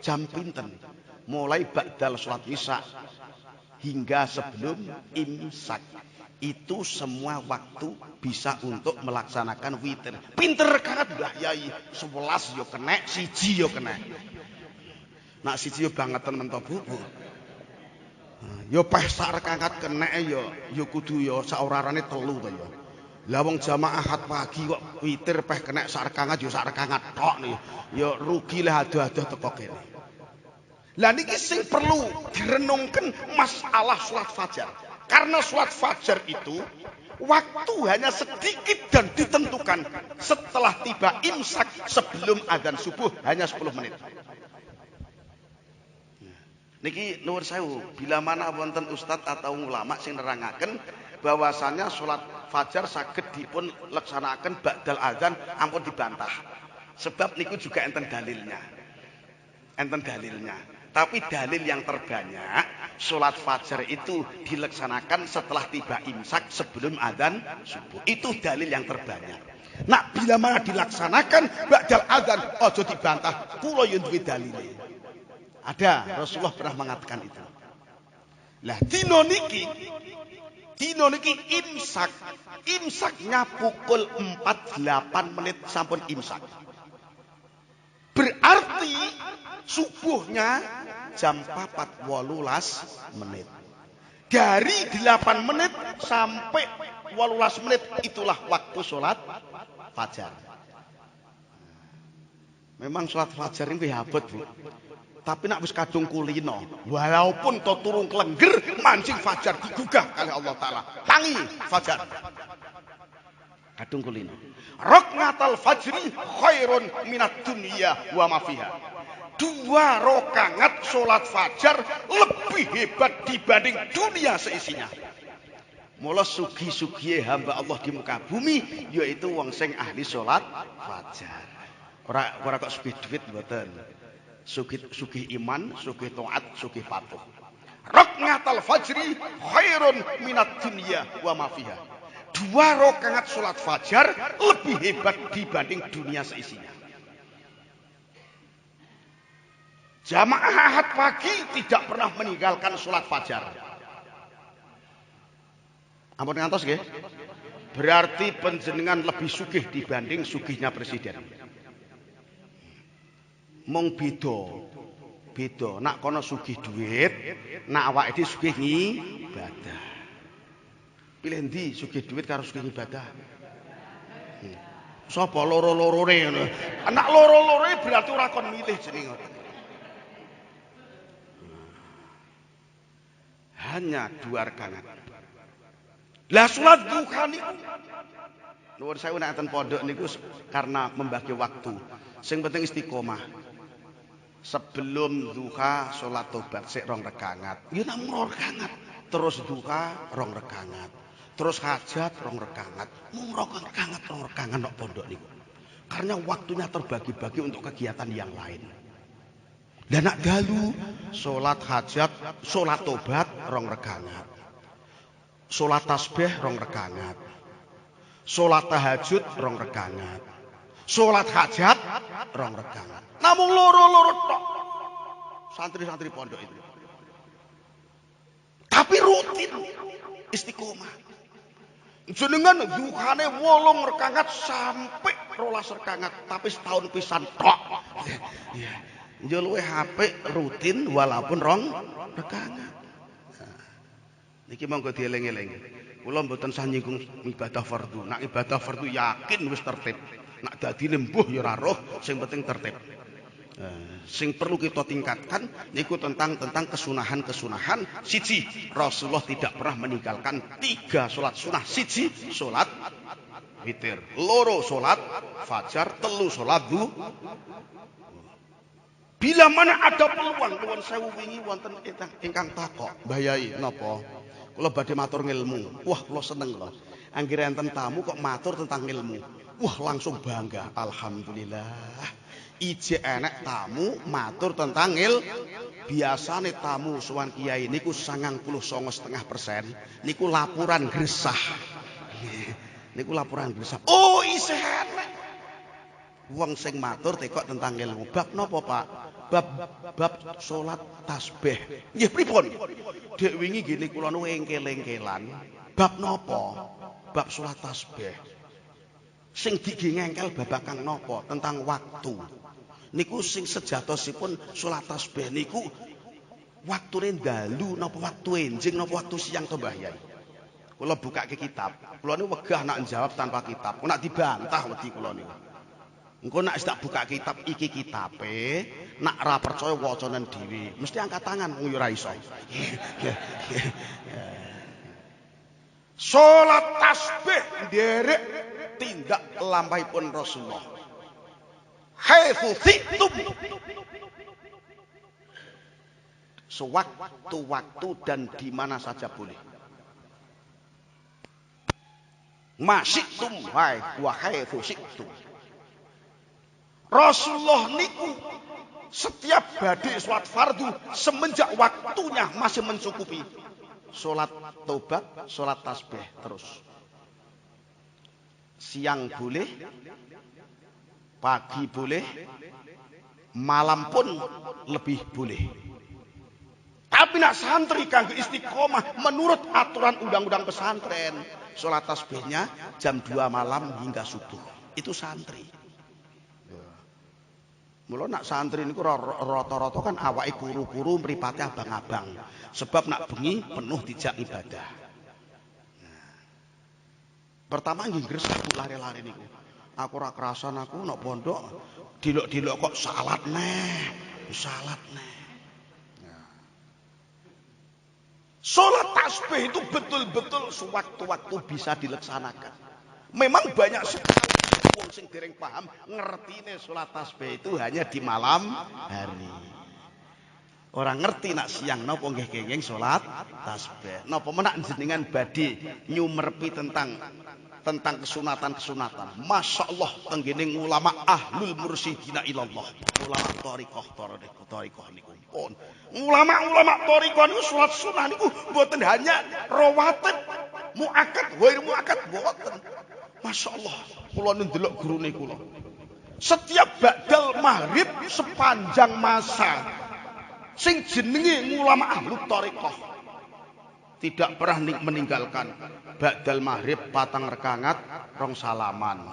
jam pinten? Mulai ba'dal salat isya hingga sebelum imsak. Itu semua waktu bisa untuk melaksanakan witir. Pinter rakaat Mbah Yai, 11 yo kena, 1 yo kena. Nak 1 yo bangetan mentok Bu. Yo peh sak rakaat kena yo kudu yo saorarane 3 to yo. Lah wong jamaah ahad pagi kok witir peh kena sak rakaat yo sak rakaat tok nih. Yo rugi lah adoh-adoh teko kene. Lah niki sing perlu direnungkan masalah salat fajar. Karena salat fajar itu waktu hanya sedikit dan ditentukan setelah tiba imsak sebelum adzan subuh hanya 10 menit. Niki nuwun sewu, bila mana wonten ustadz atau ulama sing nerangaken bahwasannya salat fajar saged dipun laksanaken ba'dal adzan ampun dibantah. Sebab niku juga enten dalilnya. Enten dalilnya. Tapi dalil yang terbanyak salat fajar itu dilaksanakan setelah tiba imsak sebelum adzan subuh. Itu dalil yang terbanyak. Nah, bila mana dilaksanakan ba'dal adzan ojo dibantah. Kula yo duwe dalile. Ada, Rasulullah pernah mengatakan itu. Lah dino niki imsak. Imsaknya pukul 4:08 sampun imsak. Berarti subuhnya jam 4:18. Dari 8 menit sampai 18 menit itulah waktu sholat fajar. Memang sholat fajar ini hebat Bu. Tapi nak wis kadung kulino, walaupun to turun kelengger mancing fajar digugah kali Allah Ta'ala. Tangi fajar. Kadung kulino. Rakatul fajri khairun minat dunia wa ma fiha. 2 rakaat salat fajar lebih hebat dibanding dunia seisinya. Mula sugi-sugihe hamba Allah di muka bumi yaitu wong sing ahli salat fajar. Ora kok sugih duit mboten. Sugih iman, sugih taat, sugih patuh. Rakatul fajri khairun minat dunia wa ma fiha. 2 rakaat salat fajar lebih hebat dibanding dunia seisinya. Jamaah ahad pagi tidak pernah meninggalkan salat fajar. Ampun ngantos nggih. Berarti panjenengan lebih sugih dibanding sugihnya presiden. Mung beda. Nak kono sugih duit, nak awake dhewe sugih ibadah. Pilih ndi sugih duit karo sugih ibadah? Sapa loro-lorone ngono. Anak loro-lorone berarti ora kon milih jeneng. Hanya 2 rakaat. Lah salat duha niku nuwun sewu nek enten pondok niku karena membagi waktu. Sing penting istiqomah. Sebelum duha salat tobat sik 2 rakaat. Ya namung 2 rakaat. Terus duha 2 rakaat. Terus hajat 2 rakaat. Mung 2 rakaat nok pondok niku. Karena waktunya terbagi-bagi untuk kegiatan yang lain. Dan nak dalu salat hajat, salat tobat 2 rakaat. Salat tasbih 2 rakaat. Salat tahajud 2 rakaat. Salat hajat 2 rakaat. Namung loro-loro tok. Santri-santri pondok itu. Tapi rutin istiqomah. Jenengan duhane 8 rakaat sampai 12 rakaat, tapi setahun pisan tok. Ya. Yo luwih apik rutin walaupun 2 rakaat. Niki monggo dieling-eling. Kula mboten sah nyinggung ibadah fardu. Nak ibadah fardu yakin wis tertib. Nak dadine mbuh ya ora roh, sing penting tertib. Sing perlu kita tingkatkan niku tentang kesunahan-kesunahan. 1, Rasulullah tidak pernah meninggalkan 3 salat sunah. 1, salat witir. 2, salat fajar. 3, salat duha. Bila mana ada peluang, nuwun sewu wingi wonten ingkang takok, Mbah Yai napa? Kula badhe matur ngilmu. Wah, kula seneng lho. Anggere enten tamu kok matur tentang ilmu. Wah, langsung bangga. Alhamdulillah. Ije enek tamu matur tentang biasane tamu sowan kiai niku 99,5% niku laporan gresah. Niku laporan gresah. Oh, isih enek. Wong sing matur tekok tentang ilmu. Bab napa, Pak? Bab salat tasbih. Nggih pripun? Dek wingi gini kula nu engkel-engkelan. Bab napa? Bab salat tasbih. Sing digengkel babakan napa? Tentang waktu. Niku sing sejatosipun salat tasbih niku waktune dalu napa waktu enjing napa waktu siang to Mbah Yai. Kula buka ke kitab. Kula niku wegah nak jawab tanpa kitab. Kula nak dibantah wedi kula niku. Engko nak tak buka kitab iki kitabe, nak ra percaya wacanen dhewe, mesti angkat tangan wong yo ora iso. Salat tasbih nderek tindak lampahipun Rasulullah. Haitsu situm. Sewaktu-waktu dan di mana saja boleh. Masyitum wa haitsu situm. Rasulullah niku setiap badhe salat fardu semenjak waktunya masih mencukupi. Salat tobat, salat tasbih terus. Siang boleh, pagi boleh, malam pun lebih boleh. Tapi nak santri kanggo istiqomah menurut aturan undang-undang pesantren, salat tasbihnya jam 2 malam hingga subuh. Itu santri. Mula nak santri niku rata-rata kan awake kuru-kuru mripate abang-abang. Sebab nak bengi penuh dijak ibadah. Nah. Pertama nggih gresah Bu lare-lare niku. Aku ora kerasan aku nak pondok dilok-dilok kok salat neh. Salat neh. Nah. Salat tasbih itu betul-betul sewaktu-waktu bisa dilaksanakan. Memang banyak sekali wong sing dereng paham ngertine salat tasbih itu hanya di malam hari. Orang ngerti nak siang napa nggih kenging salat tasbih. Napa menak jenengan badhe nyumerpi tentang kesunatan-kesunatan. Masyaallah tenggene ulama ahlul mursyidina ilallah. Ulama thariqah niku pun. Ulama-ulama thariqah niku salat sunah niku mboten hanya rawatib, muakkad, ghair muakkad mboten. Masyaallah, kula ndelok gurune kula. Setiap ba'dal maghrib sepanjang masa sing jenenge ulama ahlu thariqah tidak pernah meninggalkan ba'dal maghrib patang rekangat rong salaman.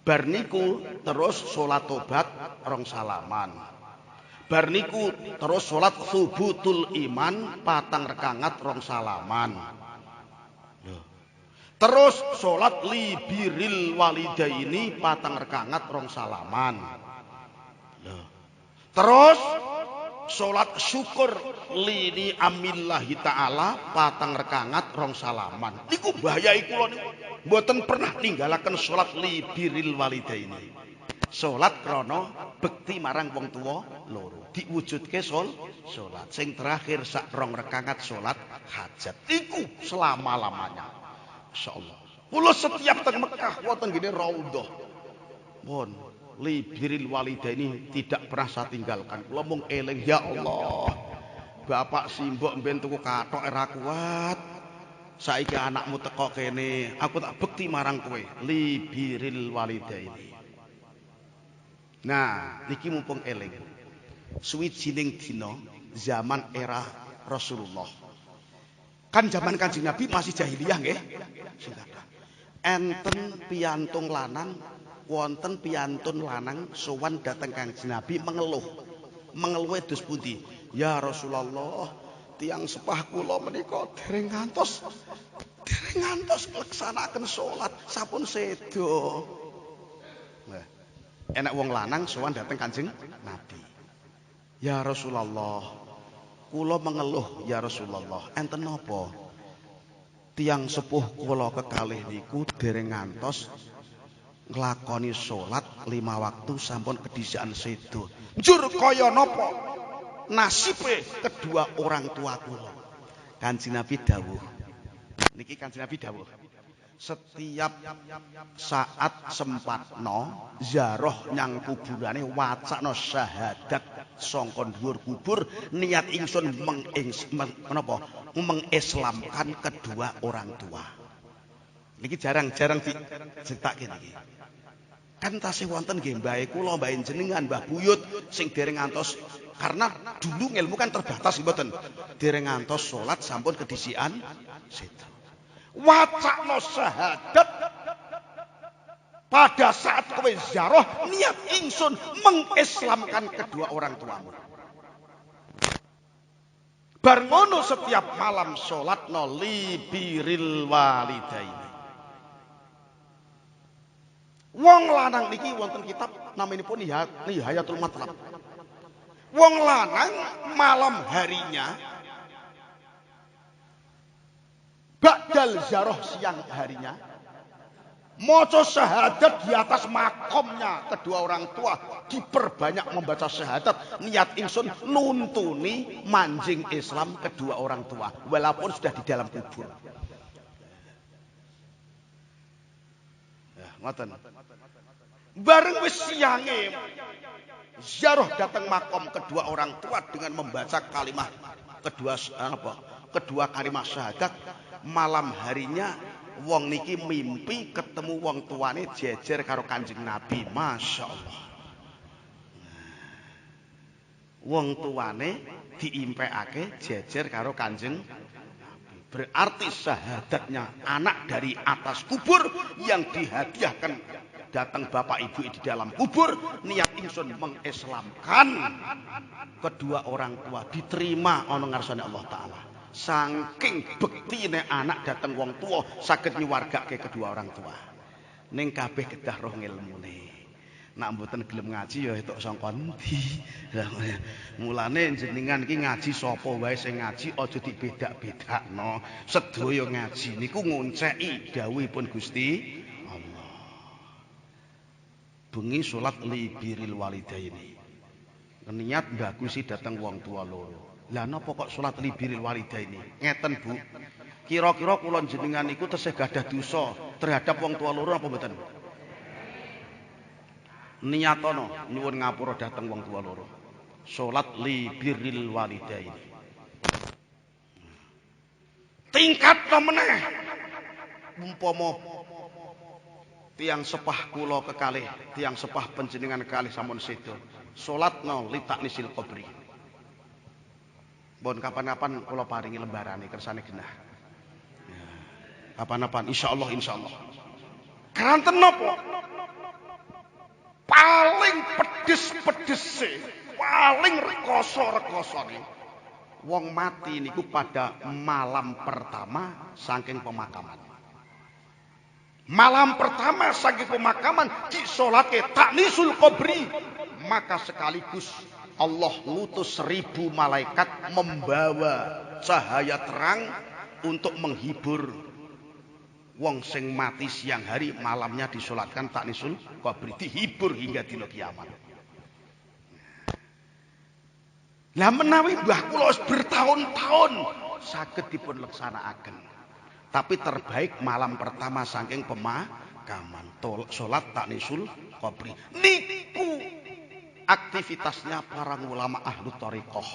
Bar niku terus salat tobat rong salaman. Bar niku terus salat subutul iman patang rekangat rong salaman. Terus sholat libiril walidaini patang rekangat rong salaman. Terus sholat syukur lini amillahi ta'ala patang rekangat rong salaman. Niku bahayai kula niku. Mboten pernah ninggalaken sholat libiril walidaini. Sholat krono bekti marang wong tua loro. Diwujudke sholat. Sing terakhir sak rong rekangat sholat hajat. Iku selama-lamanya. Insyaallah. Kula setiap teng Mekah wonten gene raudhah. Pun libiril walidaini tidak pernah saya tinggalkan. Kula mung eling ya Allah. Bapak simbok mben tuku kathok ora kuat. Saiki anakmu teko kene, aku tak bekti marang kowe. Libiril walidaini. Nah, niki mumpung eling. Suwijining dina zaman era Rasulullah. Kan zaman Kanjeng Nabi masih jahiliyah nggih. Enten piantun lanang, wonten piantun lanang sowan dhateng Kanjeng Nabi mengeluh. Mengeluhe dos pundi? Ya Rasulullah, tiyang sepah kula menika dereng ngantos nglaksanakaken salat, sampun sedo. Nah, enak wong lanang sowan dhateng Kanjeng Nabi. Ya Rasulullah, kula mengeluh ya Rasulullah, enten napa? Tiang sepuh kula kekalih niku dereng ngantos nglakoni salat 5 waktu sampun kedisikan sedo. Njur kaya napa nasibe kedua orang tua kula? Kanjeng Nabi dawuh. Niki Kanjeng Nabi dawuh. Setiap saat sempatno ziarah nyang kuburane wacana syahadat sangka dhuwur kubur, niat ingsun mengislamkan kedua orang tua. Niki jarang-jarang dicritake niki. Kan tasih wonten nggih mbahe kula, mbahe jenengan, Mbah Buyut sing dereng ngantos, karena dulu ilmu kan terbatas mboten. Dereng ngantos salat sampun kedisian sedo. Wacana syahadat pada saat kowe ziarah niat ingsun mengislamkan kedua orang tuamu. Bar ngono setiap malam salatna li birril walidaini. Wong lanang niki wonten kitab namanipun Nihayatul Matlab. Wong lanang malam harinya ba'dal ziarah siang harinya maca syahadat di atas makomnya kedua orang tua, diperbanyak membaca syahadat. Niat ingsun nuntuni manjing Islam kedua orang tua walaupun sudah di dalam kubur. Ngoten. Bareng wis siange ziarah datang makom kedua orang tua dengan membaca kalimat kedua kalimat syahadat. Malam harinya wong niki mimpi ketemu wong tuane jejer karo Kanjeng Nabi. Masya Allah. Wong tuane diimpekake jejer karo Kanjeng. Berarti syahadatnya anak dari atas kubur yang dihadiahkan datang bapak ibu di dalam kubur. Niat ingsun mengislamkan kedua orang tua diterima ana ngarsane Allah Ta'ala. Saking bektine anak datang wong tua saged nyuwargake kedua orang tua. Ning kabeh kedah roh ngilmune. Nak mboten gelem ngaji ya etuk sangka endi. Mulane jenengan iki ngaji sapa wae sing ngaji aja dibedak-bedakno. Sedaya ngaji niku ngonceki dawuhipun Gusti Allah. Bengi salat li birril walidaini. Niat bagusi dateng wong tua loro. Lah napa kok salat li birril walidaini? Ngeten Bu. Kira-kira kula jenengan niku tesih gadah dosa terhadap wong tua loro apa mboten? Niatono nyuwun ngapura dateng wong tua loro. Salat li birril walidaini. Tingkat meneh umpama tiang sepah kula kekalih, tiang sepah panjenengan kalih sampun sedo. Salatna li taknisil qabri. Bon kapan-kapan kula paringi lembarane kersane genah. Kapan-kapan insyaallah. Keranten napa? Paling pedes-pedese, paling rekoso-rekosone wong mati niku pada malam pertama saking pemakaman. Malam pertama saking pemakaman disolate taknisul qabri, maka sekaligus Allah ngutus 1000 malaikat membawa cahaya terang untuk menghibur wong sing mati siang hari, malamnya disolatkan taknisul qabri, dihibur hingga dina kiamat. Lah menawi mbah kula bertahun-tahun saged dipun leksanakaken. Tapi terbaik malam pertama saking pemakaman salat taknisul qabri. Niku aktivitasnya para ulama ahlu thariqah.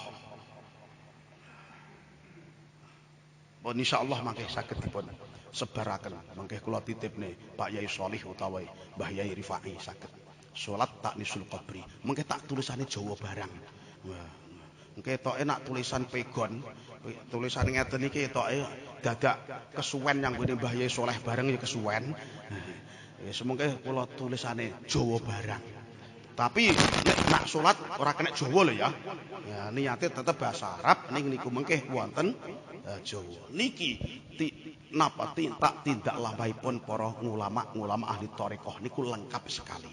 Pun insyaallah mangke saged dipun sebaraken. Mangke kula titipne Pak Yai Sholih utawa Mbah Yai Rifai saged salat taknisul qabri. Mangke tak tulisane Jawa barang. Mangke etoke nak tulisan pegon, tulisan ngeten iki etoke dadak kesuwen yang ngene Mbah Yai Sholih bareng ya kesuwen. Wis mangke kula tulisane Jawa barang. Tapi nek nak salat ora kena Jawa lho ya. Ya niate tetep bahasa Arab ning niku mengke wonten Jawa. Niki napa tak tindak lampahipun para ulama ahli thariqah niku lengkap sekali.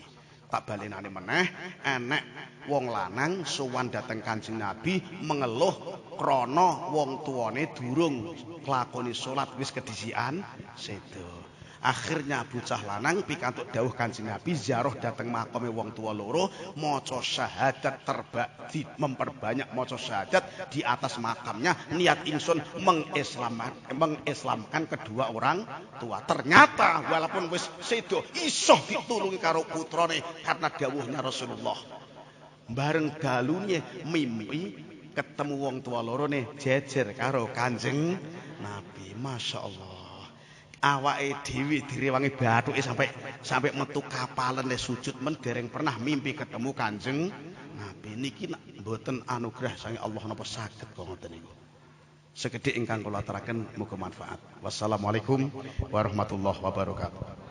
Tak balenane meneh enek wong lanang sowan dhateng Kanjeng Nabi mengeluh krana wong tuane durung nglakoni salat wis kedisian sedo. Akhirnya bocah lanang pikantuk dawuh Kanjeng Nabi ziarah dateng makame wong tua loro, maca syahadat memperbanyak maca syahadat di atas makamnya. Niat ingsun mengislamkan kedua orang tua. Ternyata walaupun wis sedo iso ditulungi karo putrane karena dawuhnya Rasulullah. Bareng dalune mimpi ketemu wong tua loro ne jejer karo Kanjeng Nabi. Masya Allah. awake dhewe direwangi bathuke sampai metu kapalan le sujud men dereng pernah mimpi ketemu Kanjeng Nabi niki mboten anugerah saking Allah napa saged kok ngoten niku. Sekedhik ingkang kula aturaken muga manfaat. Wassalamualaikum warahmatullahi wabarakatuh.